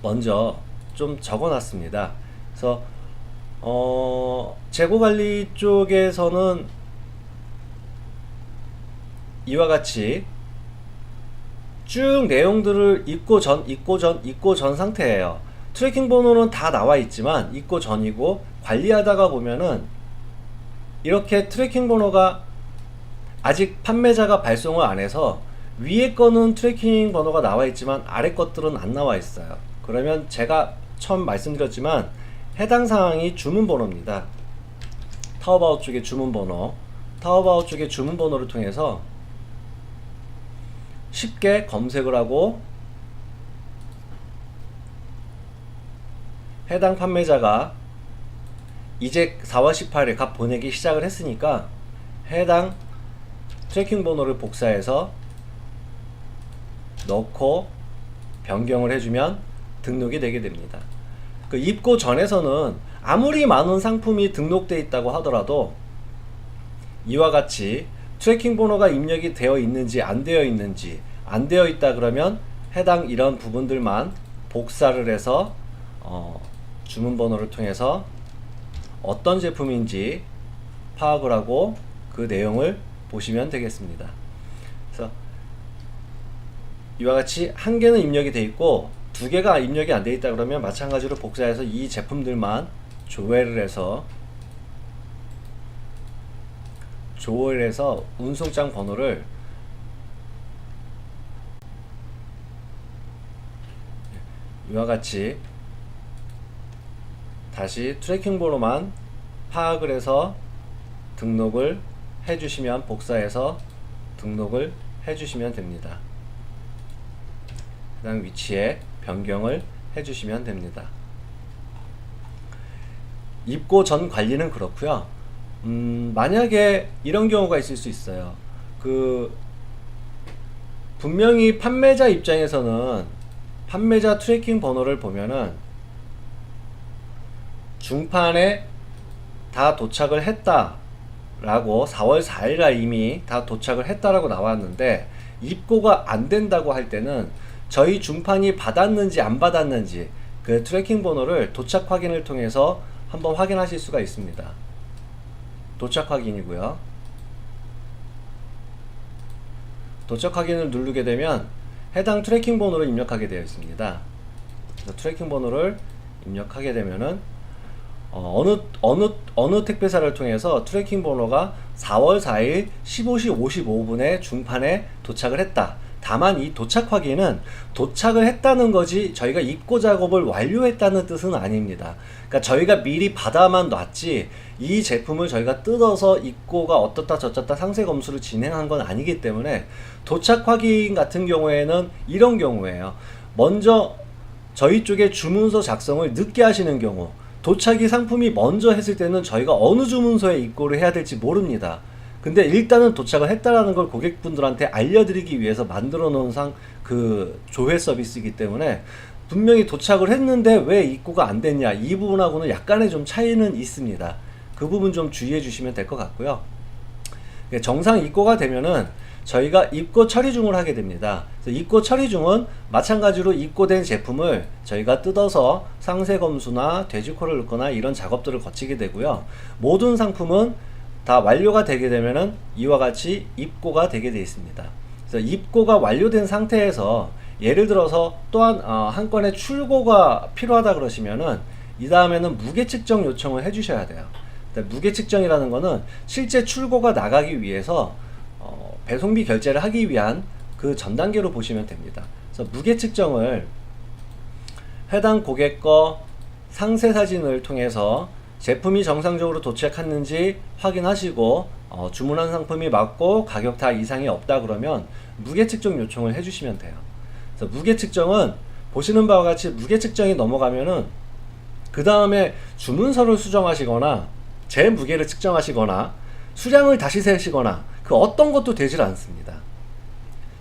먼저 좀 적어 놨습니다. 그래서 재고 관리 쪽에서는 이와 같이 쭉 내용들을 입고 전 상태예요. 트래킹 번호는 다 나와 있지만 입고 전이고, 관리하다가 보면은 이렇게 트래킹 번호가 아직 판매자가 발송을 안 해서 위에 거는 트래킹 번호가 나와 있지만 아래 것들은 안 나와 있어요. 그러면 제가 처음 말씀드렸지만 해당 사항이 주문 번호입니다. 타오바오 쪽의 주문 번호, 타오바오 쪽의 주문 번호를 통해서 쉽게 검색을 하고 해당 판매자가 이제 4월 18일 값 보내기 시작을 했으니까 해당 트래킹 번호를 복사해서 넣고 변경을 해주면 등록이 되게 됩니다. 그 입고 전에서는 아무리 많은 상품이 등록되어 있다고 하더라도 이와 같이 트래킹 번호가 입력이 되어 있는지 안 되어 있는지, 안 되어 있다 그러면 해당 이런 부분들만 복사를 해서 주문 번호를 통해서 어떤 제품인지 파악을 하고 그 내용을 보시면 되겠습니다. 그래서 이와 같이 한 개는 입력이 되어 있고 2개가 입력이 안 되어 있다 그러면 마찬가지로 복사해서 이 제품들만 조회를 해서 운송장 번호를 이와 같이 다시 트래킹 번호만 파악을 해서 등록을 해주시면, 복사해서 등록을 해주시면 됩니다. 해당 위치에 변경을 해주시면 됩니다. 입고 전 관리는 그렇고요. 만약에 이런 경우가 있을 수 있어요. 분명히 판매자 입장에서는 판매자 트래킹 번호를 보면은 중판에 다 도착을 했다 라고 4월 4일날 이미 다 도착을 했다라고 나왔는데 입고가 안 된다고 할 때는 저희 중판이 받았는지 안 받았는지 그 트래킹 번호를 도착 확인을 통해서 한번 확인하실 수가 있습니다. 도착 확인이고요. 도착 확인을 누르게 되면 해당 트래킹 번호를 입력하게 되어 있습니다. 그래서 트래킹 번호를 입력하게 되면은 어느 택배사를 통해서 트래킹 번호가 4월 4일 15시 55분에 중판에 도착을 했다. 다만 이 도착 확인은 도착을 했다는 거지 저희가 입고 작업을 완료했다는 뜻은 아닙니다. 그러니까 저희가 미리 받아만 놨지 이 제품을 저희가 뜯어서 입고가 어떻다 저쩌다 상세 검수를 진행한 건 아니기 때문에 도착 확인 같은 경우에는 이런 경우에요. 먼저 저희 쪽에 주문서 작성을 늦게 하시는 경우, 도착이 상품이 먼저 했을 때는 저희가 어느 주문서에 입고를 해야 될지 모릅니다. 근데 일단은 도착을 했다라는 걸 고객분들한테 알려드리기 위해서 만들어 놓은 그 조회 서비스이기 때문에 분명히 도착을 했는데 왜 입고가 안 됐냐, 이 부분하고는 약간의 좀 차이는 있습니다. 그 부분 좀 주의해 주시면 될 것 같고요. 정상 입고가 되면은 저희가 입고 처리 중을 하게 됩니다. 그래서 입고 처리 중은 마찬가지로 입고된 제품을 저희가 뜯어서 상세 검수나 돼지코를 넣거나 이런 작업들을 거치게 되고요. 모든 상품은 다 완료가 되게 되면은 이와 같이 입고가 되게 되어 있습니다. 그래서 입고가 완료된 상태에서 예를 들어서 또한 한 건의 출고가 필요하다 그러시면은 이 다음에는 무게 측정 요청을 해 주셔야 돼요. 무게 측정이라는 거는 실제 출고가 나가기 위해서 배송비 결제를 하기 위한 그 전 단계로 보시면 됩니다. 그래서 무게 측정을 해당 고객 거 상세 사진을 통해서 제품이 정상적으로 도착했는지 확인하시고 주문한 상품이 맞고 가격 다 이상이 없다 그러면 무게 측정 요청을 해주시면 돼요. 그래서 무게 측정은 보시는 바와 같이 무게 측정이 넘어가면은 그 다음에 주문서를 수정하시거나 제 무게를 측정하시거나 수량을 다시 세시거나 그 어떤 것도 되질 않습니다.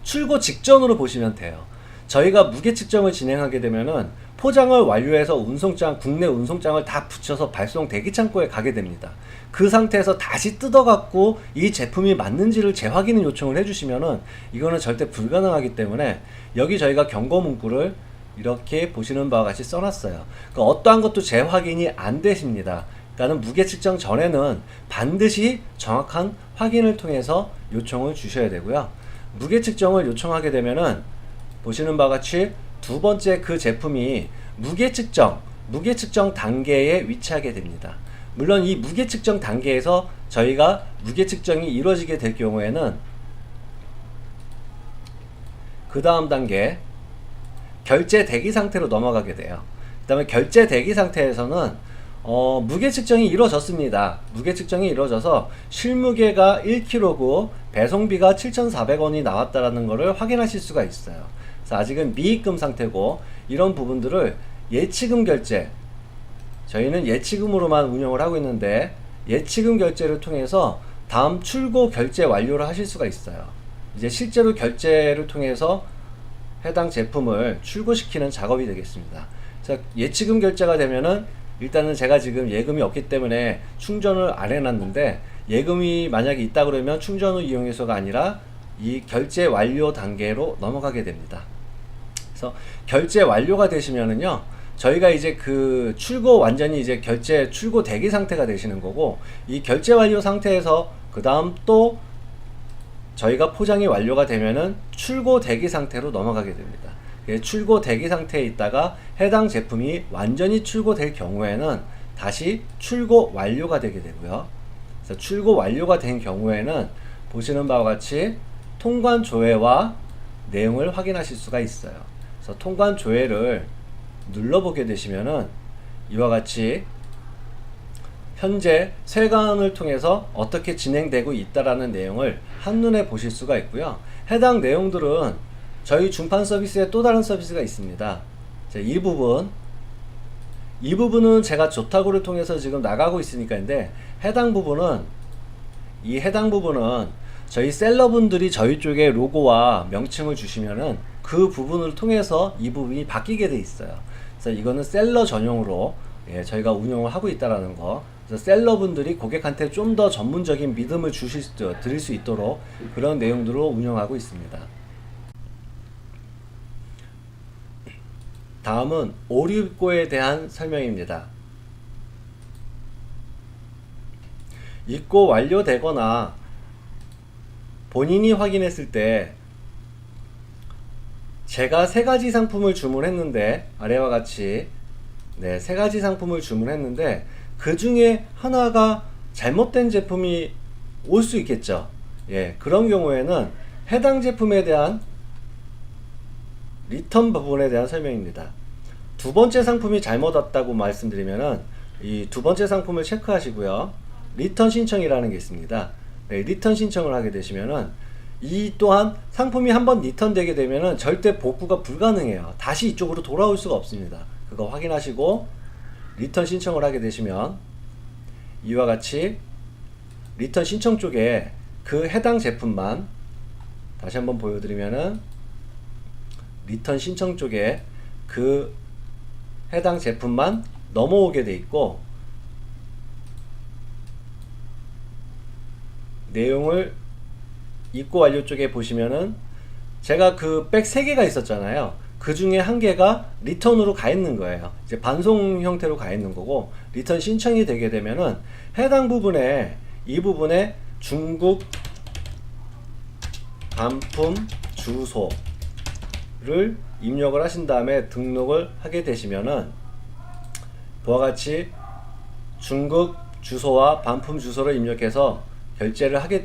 출고 직전으로 보시면 돼요. 저희가 무게 측정을 진행하게 되면은 포장을 완료해서 운송장, 국내 운송장을 다 붙여서 발송 대기 창고에 가게 됩니다. 그 상태에서 다시 뜯어갖고 이 제품이 맞는지를 재확인을 요청을 해주시면은 이거는 절대 불가능하기 때문에 여기 저희가 경고 문구를 이렇게 보시는 바와 같이 써놨어요. 그러니까 어떠한 것도 재확인이 안 되십니다. 그러니까 무게 측정 전에는 반드시 정확한 확인을 통해서 요청을 주셔야 되고요. 무게 측정을 요청하게 되면은 보시는 바와 같이 두 번째 그 제품이 무게 측정 단계에 위치하게 됩니다. 물론 이 무게 측정 단계에서 저희가 무게 측정이 이루어지게 될 경우에는 그 다음 단계 결제 대기 상태로 넘어가게 돼요. 그 다음에 결제 대기 상태에서는 무게 측정이 이루어졌습니다. 무게 측정이 이루어져서 실무게가 1kg고 배송비가 7,400원이 나왔다라는 것을 확인하실 수가 있어요. 그래서 아직은 미입금 상태고 이런 부분들을 예치금 결제, 저희는 예치금으로만 운영을 하고 있는데 예치금 결제를 통해서 다음 출고 결제 완료를 하실 수가 있어요. 이제 실제로 결제를 통해서 해당 제품을 출고시키는 작업이 되겠습니다. 그래서 예치금 결제가 되면은 일단은 제가 지금 예금이 없기 때문에 충전을 안 해놨는데 예금이 만약에 있다 그러면 충전을 이용해서가 아니라 이 결제 완료 단계로 넘어가게 됩니다. 그래서 결제 완료가 되시면은요, 저희가 이제 그 출고 완전히 이제 결제 출고 대기 상태가 되시는 거고, 이 결제 완료 상태에서 그 다음 또 저희가 포장이 완료가 되면은 출고 대기 상태로 넘어가게 됩니다. 출고 대기 상태에 있다가 해당 제품이 완전히 출고될 경우에는 다시 출고 완료가 되게 되고요. 그래서 출고 완료가 된 경우에는 보시는 바와 같이 통관 조회와 내용을 확인하실 수가 있어요. 그래서 통관 조회를 눌러보게 되시면은 이와 같이 현재 세관을 통해서 어떻게 진행되고 있다라는 내용을 한눈에 보실 수가 있고요. 해당 내용들은 저희 중판 서비스에 또 다른 서비스가 있습니다. 이 부분은 제가 조타고를 통해서 지금 나가고 있으니까인데 해당 부분은 저희 셀러분들이 저희 쪽에 로고와 명칭을 주시면은 그 부분을 통해서 이 부분이 바뀌게 돼 있어요. 그래서 이거는 셀러 전용으로 저희가 운영을 하고 있다라는 거. 그래서 셀러분들이 고객한테 좀 더 전문적인 믿음을 드릴 수 있도록 그런 내용들로 운영하고 있습니다. 다음은 오류 입고에 대한 설명입니다. 입고 완료되거나 본인이 확인했을 때 제가 세 가지 상품을 주문했는데 아래와 같이 세 가지 상품을 주문했는데 그 중에 하나가 잘못된 제품이 올 수 있겠죠. 그런 경우에는 해당 제품에 대한 리턴 부분에 대한 설명입니다. 두 번째 상품이 잘못 왔다고 말씀드리면은 이 두 번째 상품을 체크하시고요. 리턴 신청이라는 게 있습니다. 리턴 신청을 하게 되시면은 이 또한 상품이 한번 리턴 되게 되면은 절대 복구가 불가능해요. 다시 이쪽으로 돌아올 수가 없습니다. 그거 확인하시고 리턴 신청을 하게 되시면 이와 같이 리턴 신청 쪽에 그 해당 제품만 다시 한번 보여드리면은 리턴 신청 쪽에 그 해당 제품만 넘어오게 돼 있고, 내용을 입고 완료 쪽에 보시면은 제가 그 백 3개가 있었잖아요. 그 중에 한 개가 리턴으로 가 있는 거예요. 이제 반송 형태로 가 있는 거고, 리턴 신청이 되게 되면은 해당 부분에, 이 부분에 중국 반품 주소를 입력을 하신 다음에 등록을 하게 되시면은 그와 같이 중국 주소와 반품 주소를 입력해서 결제를 하게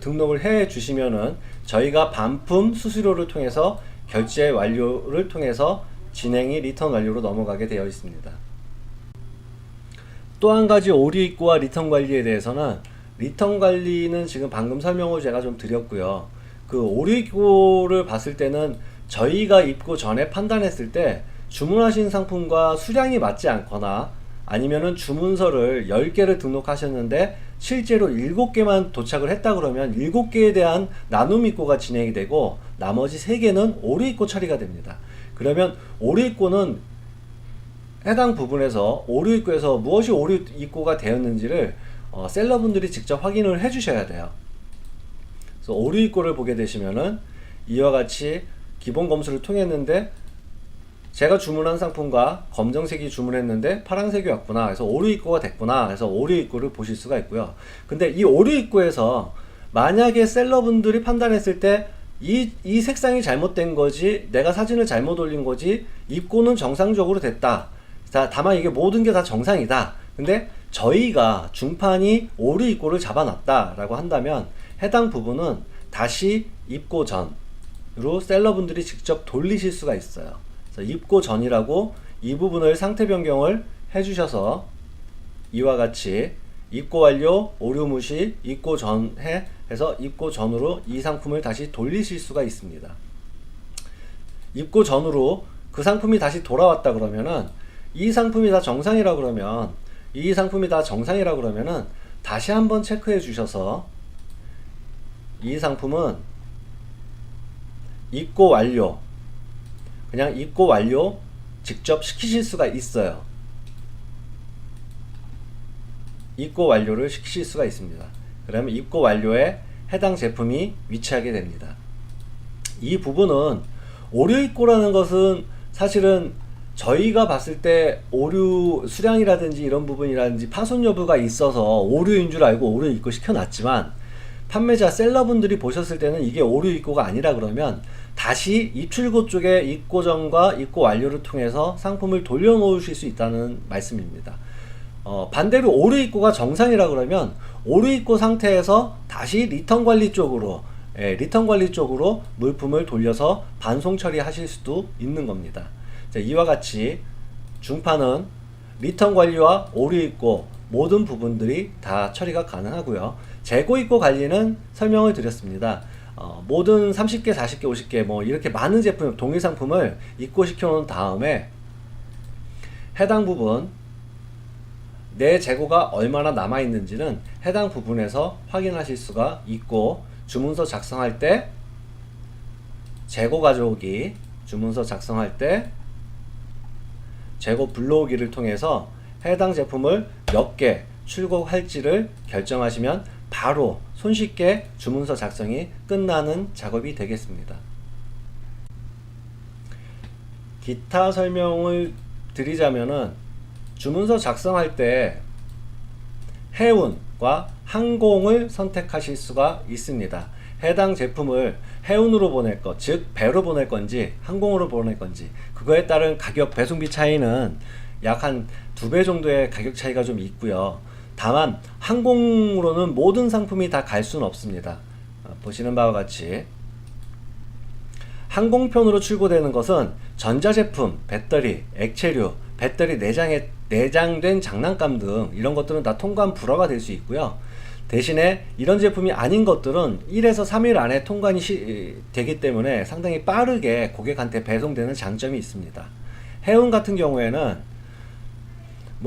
등록을 해 주시면은 저희가 반품 수수료를 통해서 결제 완료를 통해서 진행이 리턴 완료로 넘어가게 되어 있습니다. 또 한 가지 오류 입고와 리턴 관리에 대해서는, 리턴 관리는 지금 방금 설명을 제가 좀 드렸고요. 그 오류 입고를 봤을 때는 저희가 입고 전에 판단했을 때 주문하신 상품과 수량이 맞지 않거나, 아니면은 주문서를 10개를 등록하셨는데 실제로 7개만 도착을 했다 그러면 7개에 대한 나눔 입고가 진행이 되고, 나머지 3개는 오류 입고 처리가 됩니다. 그러면 오류 입고는 해당 부분에서 오류 입고에서 무엇이 오류 입고가 되었는지를 셀러분들이 직접 확인을 해 주셔야 돼요. 그래서 오류 입고를 보게 되시면은 이와 같이 기본 검수를 통했는데 제가 주문한 상품과 검정색이 주문했는데 파란색이 왔구나, 그래서 오류 입고가 됐구나, 그래서 오류 입고를 보실 수가 있고요. 근데 이 오류 입고에서 만약에 셀러분들이 판단했을 때 이 색상이 잘못된 거지, 내가 사진을 잘못 올린 거지, 입고는 정상적으로 됐다, 다만 이게 모든 게 다 정상이다, 근데 저희가 중판이 오류 입고를 잡아놨다 라고 한다면 해당 부분은 다시 입고 전으로 셀러분들이 직접 돌리실 수가 있어요. 그래서 입고 전이라고 이 부분을 상태 변경을 해주셔서 이와 같이 입고 완료, 오류 무시, 입고 전해 해서 입고 전으로 이 상품을 다시 돌리실 수가 있습니다. 입고 전으로 그 상품이 다시 돌아왔다 그러면은, 이 상품이 다 정상이라 그러면, 다시 한번 체크해 주셔서 이 상품은 입고 완료, 그냥 입고 완료 직접 시키실 수가 있어요. 입고 완료를 시키실 수가 있습니다. 그러면 입고 완료에 해당 제품이 위치하게 됩니다. 이 부분은 오류 입고라는 것은 사실은 저희가 봤을 때 오류 수량이라든지 이런 부분이라든지 파손 여부가 있어서 오류인 줄 알고 오류 입고 시켜놨지만, 판매자 셀러분들이 보셨을 때는 이게 오류 입고가 아니라 그러면 다시 입출고 쪽에 입고 전과 입고 완료를 통해서 상품을 돌려놓으실 수 있다는 말씀입니다. 반대로 오류 입고가 정상이라 그러면 오류 입고 상태에서 다시 리턴 관리 쪽으로 물품을 돌려서 반송 처리하실 수도 있는 겁니다. 자, 이와 같이 중판은 리턴 관리와 오류 입고 모든 부분들이 다 처리가 가능하고요. 재고 입고 관리는 설명을 드렸습니다. 모든 30개, 40개, 50개 뭐 이렇게 많은 제품, 동일 상품을 입고시켜 놓은 다음에 해당 부분 내 재고가 얼마나 남아 있는지는 해당 부분에서 확인하실 수가 있고, 주문서 작성할 때 재고 가져오기, 주문서 작성할 때 재고 불러오기를 통해서 해당 제품을 몇 개 출고할지를 결정하시면 바로 손쉽게 주문서 작성이 끝나는 작업이 되겠습니다. 기타 설명을 드리자면은, 주문서 작성할 때 해운과 항공을 선택하실 수가 있습니다. 해당 제품을 해운으로 보낼 것, 즉 배로 보낼 건지 항공으로 보낼 건지, 그거에 따른 가격 배송비 차이는 약 한 2배 정도의 가격 차이가 좀 있고요. 다만 항공으로는 모든 상품이 다 갈 수는 없습니다. 보시는 바와 같이 항공편으로 출고되는 것은 전자제품, 배터리, 액체류, 배터리 내장된 장난감 등 이런 것들은 다 통관 불허가 될 수 있고요. 대신에 이런 제품이 아닌 것들은 1에서 3일 안에 통관이 되기 때문에 상당히 빠르게 고객한테 배송되는 장점이 있습니다. 해운 같은 경우에는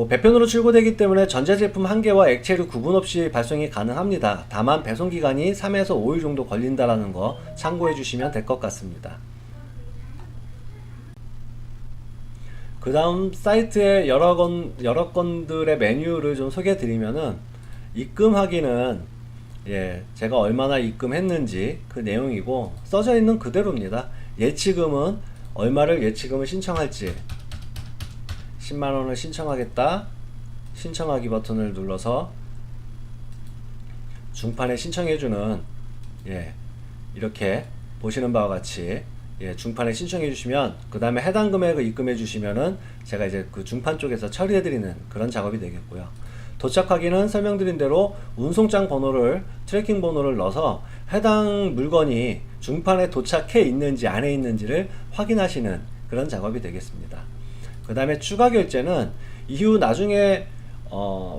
배편으로 출고되기 때문에 전자제품 한 개와 액체류 구분 없이 발송이 가능합니다. 다만 배송 기간이 3에서 5일 정도 걸린다라는 거 참고해 주시면 될 것 같습니다. 그 다음 사이트에 여러 건들의 메뉴를 좀 소개해 드리면은, 입금 확인은 제가 얼마나 입금했는지 그 내용이고, 써져 있는 그대로입니다. 예치금은 얼마를 예치금을 신청할지, 10만원을 신청하겠다, 신청하기 버튼을 눌러서 중판에 신청해주는, 이렇게 보시는 바와 같이 중판에 신청해 주시면, 그 다음에 해당 금액을 입금해 주시면은 제가 이제 그 중판 쪽에서 처리해 드리는 그런 작업이 되겠고요. 도착 확인은 설명드린 대로 운송장 번호를, 트래킹 번호를 넣어서 해당 물건이 중판에 도착해 있는지 안에 있는지를 확인하시는 그런 작업이 되겠습니다. 그 다음에 추가 결제는 이후 나중에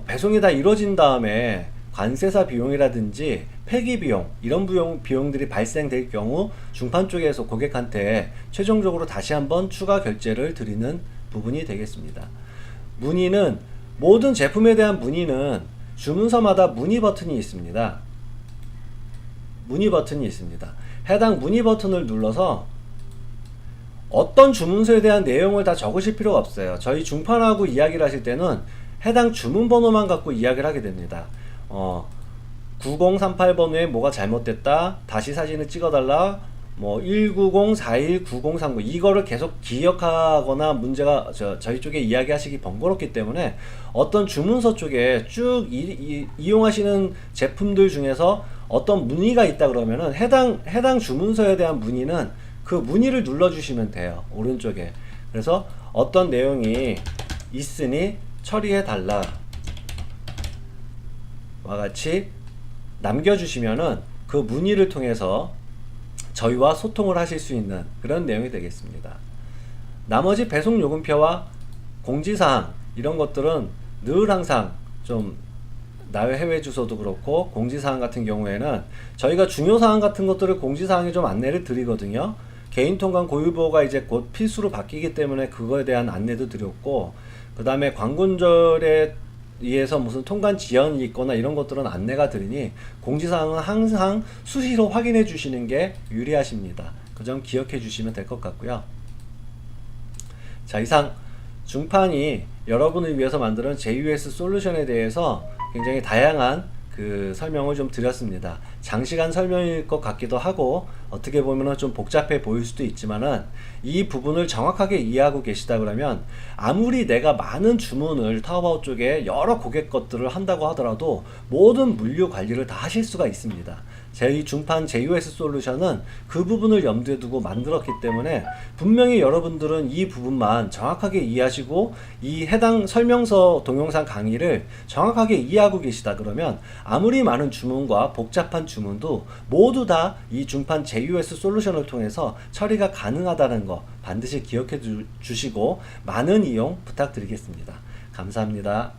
배송이 다 이루어진 다음에 관세사 비용이라든지 폐기 비용, 이런 비용들이 발생될 경우 중판 쪽에서 고객한테 최종적으로 다시 한번 추가 결제를 드리는 부분이 되겠습니다. 문의는, 모든 제품에 대한 문의는 주문서마다 문의 버튼이 있습니다. 문의 버튼이 있습니다. 해당 문의 버튼을 눌러서 어떤 주문서에 대한 내용을 다 적으실 필요가 없어요. 저희 중판하고 이야기를 하실 때는 해당 주문 번호만 갖고 이야기를 하게 됩니다. 9038번호에 뭐가 잘못됐다, 다시 사진을 찍어달라, 190419039, 이거를 계속 기억하거나 문제가 저희 쪽에 이야기하시기 번거롭기 때문에 어떤 주문서 쪽에 쭉 이용하시는 제품들 중에서 어떤 문의가 있다 그러면은 해당 주문서에 대한 문의는 그 문의를 눌러주시면 돼요, 오른쪽에. 그래서 어떤 내용이 있으니 처리해 달라 와 같이 남겨주시면은 그 문의를 통해서 저희와 소통을 하실 수 있는 그런 내용이 되겠습니다. 나머지 배송 요금표와 공지사항, 이런 것들은 늘 항상 좀 해외 주소도 그렇고 공지사항 같은 경우에는 저희가 중요사항 같은 것들을 공지사항에 좀 안내를 드리거든요. 개인통관 고유보호가 이제 곧 필수로 바뀌기 때문에 그거에 대한 안내도 드렸고, 그 다음에 광군절에 의해서 무슨 통관 지연이 있거나 이런 것들은 안내가 드리니 공지사항은 항상 수시로 확인해 주시는 게 유리하십니다. 그 점 기억해 주시면 될 것 같고요. 자, 이상 중판이 여러분을 위해서 만드는 JUS 솔루션에 대해서 굉장히 다양한 그 설명을 좀 드렸습니다. 장시간 설명일 것 같기도 하고 어떻게 보면 좀 복잡해 보일 수도 있지만은, 이 부분을 정확하게 이해하고 계시다 그러면 아무리 내가 많은 주문을 타오바오 쪽에 여러 고객 것들을 한다고 하더라도 모든 물류 관리를 다 하실 수가 있습니다. 저희 중판 JUS 솔루션은 그 부분을 염두에 두고 만들었기 때문에 분명히 여러분들은 이 부분만 정확하게 이해하시고 이 해당 설명서 동영상 강의를 정확하게 이해하고 계시다 그러면 아무리 많은 주문과 복잡한 주문도 모두 다 이 중판 JUS 솔루션을 통해서 처리가 가능하다는 거 반드시 기억해 주시고 많은 이용 부탁드리겠습니다. 감사합니다.